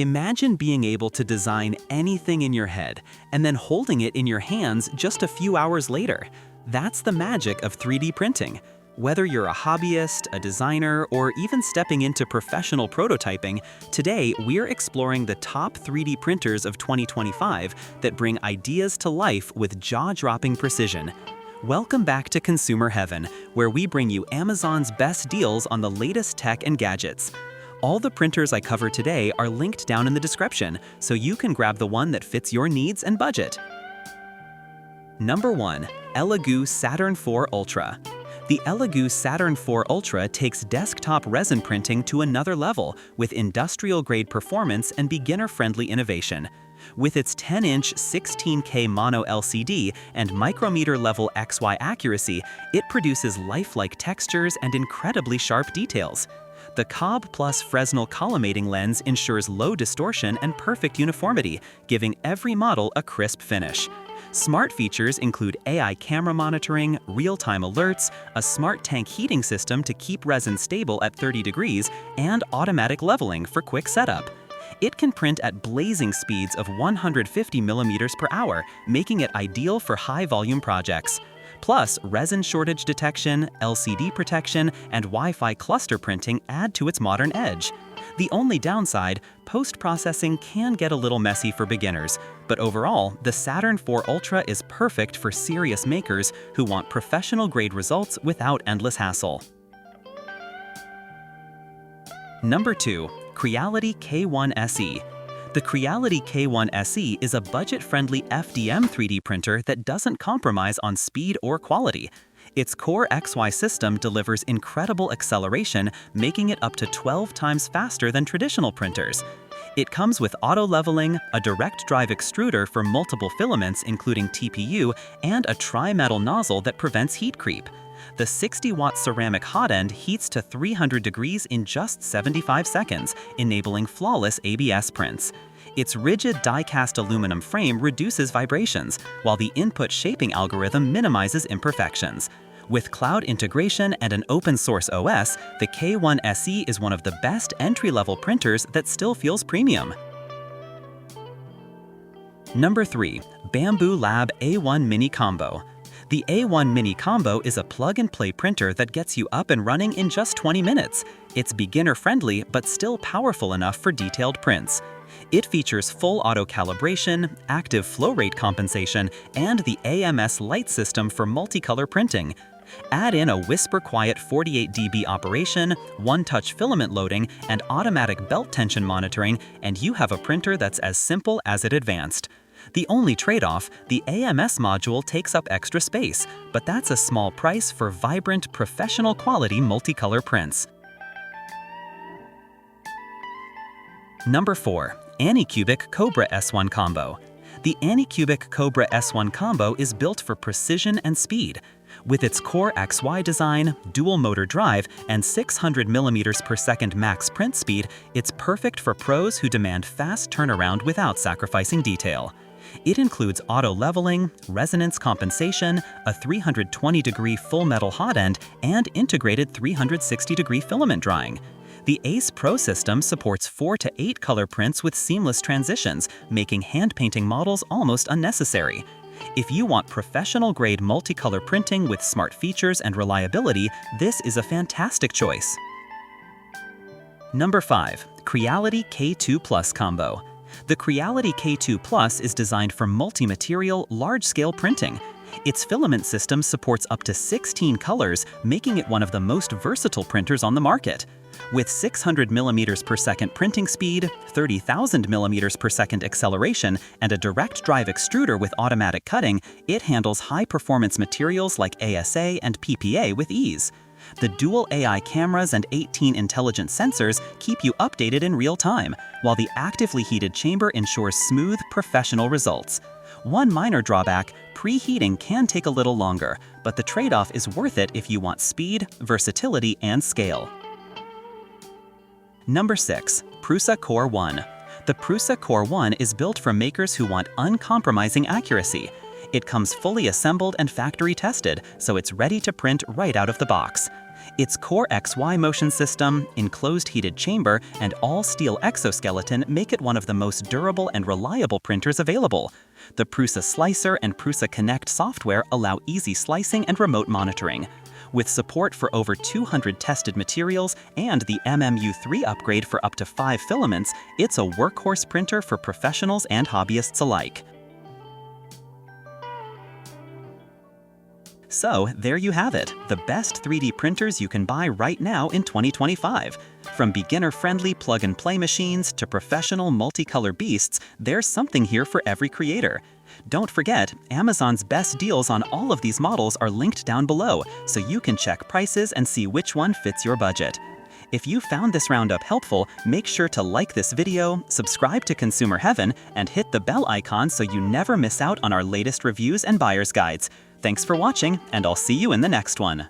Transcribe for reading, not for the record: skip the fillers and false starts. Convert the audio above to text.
Imagine being able to design anything in your head and then holding it in your hands just a few hours later. That's the magic of 3D printing. Whether you're a hobbyist, a designer, or even stepping into professional prototyping, today we're exploring the top 3D printers of 2025 that bring ideas to life with jaw-dropping precision. Welcome back to Consumer Heaven, where we bring you Amazon's best deals on the latest tech and gadgets. All the printers I cover today are linked down in the description, so you can grab the one that fits your needs and budget. Number 1. Elegoo Saturn 4 Ultra. The Elegoo Saturn 4 Ultra takes desktop resin printing to another level with industrial-grade performance and beginner-friendly innovation. With its 10-inch 16K mono LCD and micrometer-level XY accuracy, it produces lifelike textures and incredibly sharp details. The Cobb Plus Fresnel collimating lens ensures low distortion and perfect uniformity, giving every model a crisp finish. Smart features include AI camera monitoring, real-time alerts, a smart tank heating system to keep resin stable at 30 degrees, and automatic leveling for quick setup. It can print at blazing speeds of 150 millimeters per hour, making it ideal for high-volume projects. Plus, resin shortage detection, LCD protection, and Wi-Fi cluster printing add to its modern edge. The only downside, post-processing can get a little messy for beginners, but overall, the Saturn 4 Ultra is perfect for serious makers who want professional-grade results without endless hassle. Number 2. Creality K1 SE. The Creality K1 SE is a budget-friendly FDM 3D printer that doesn't compromise on speed or quality. Its Core XY system delivers incredible acceleration, making it up to 12 times faster than traditional printers. It comes with auto-leveling, a direct drive extruder for multiple filaments including TPU, and a tri-metal nozzle that prevents heat creep. The 60-watt ceramic hot end heats to 300 degrees in just 75 seconds, enabling flawless ABS prints. Its rigid die-cast aluminum frame reduces vibrations, while the input shaping algorithm minimizes imperfections. With cloud integration and an open-source OS, the K1 SE is one of the best entry-level printers that still feels premium. Number 3. Bambu Lab A1 Mini Combo. The A1 Mini Combo is a plug-and-play printer that gets you up and running in just 20 minutes. It's beginner-friendly but still powerful enough for detailed prints. It features full auto-calibration, active flow rate compensation, and the AMS light system for multicolor printing. Add in a whisper-quiet 48 dB operation, one-touch filament loading, and automatic belt tension monitoring, and you have a printer that's as simple as it advanced. The only trade-off, the AMS module takes up extra space, but that's a small price for vibrant, professional-quality multicolor prints. Number 4. Anycubic Kobra S1 Combo. The Anycubic Kobra S1 Combo is built for precision and speed. With its Core XY design, dual-motor drive, and 600 millimeters per second max print speed, it's perfect for pros who demand fast turnaround without sacrificing detail. It includes auto-leveling, resonance compensation, a 320-degree full-metal hot end, and integrated 360-degree filament drying. The Ace Pro system supports 4 to 8 color prints with seamless transitions, making hand-painting models almost unnecessary. If you want professional-grade multicolor printing with smart features and reliability, this is a fantastic choice. Number 5. Creality K2 Plus Combo. The Creality K2 Plus is designed for multi-material, large-scale printing. Its filament system supports up to 16 colors, making it one of the most versatile printers on the market. With 600 millimeters per second printing speed, 30,000 millimeters per second acceleration, and a direct drive extruder with automatic cutting, it handles high-performance materials like ASA and PPA with ease. The dual AI cameras and 18 intelligent sensors keep you updated in real time, while the actively heated chamber ensures smooth, professional results. One minor drawback, preheating can take a little longer, but the trade-off is worth it if you want speed, versatility, and scale. Number 6. Prusa Core 1. The Prusa Core 1 is built for makers who want uncompromising accuracy. It comes fully assembled and factory tested, so it's ready to print right out of the box. Its Core XY motion system, enclosed heated chamber, and all-steel exoskeleton make it one of the most durable and reliable printers available. The Prusa Slicer and Prusa Connect software allow easy slicing and remote monitoring. With support for over 200 tested materials and the MMU3 upgrade for up to 5 filaments, it's a workhorse printer for professionals and hobbyists alike. So, there you have it, the best 3D printers you can buy right now in 2025. From beginner-friendly plug-and-play machines to professional multicolor beasts, there's something here for every creator. Don't forget, Amazon's best deals on all of these models are linked down below, so you can check prices and see which one fits your budget. If you found this roundup helpful, make sure to like this video, subscribe to Consumer Heaven, and hit the bell icon so you never miss out on our latest reviews and buyer's guides. Thanks for watching, and I'll see you in the next one.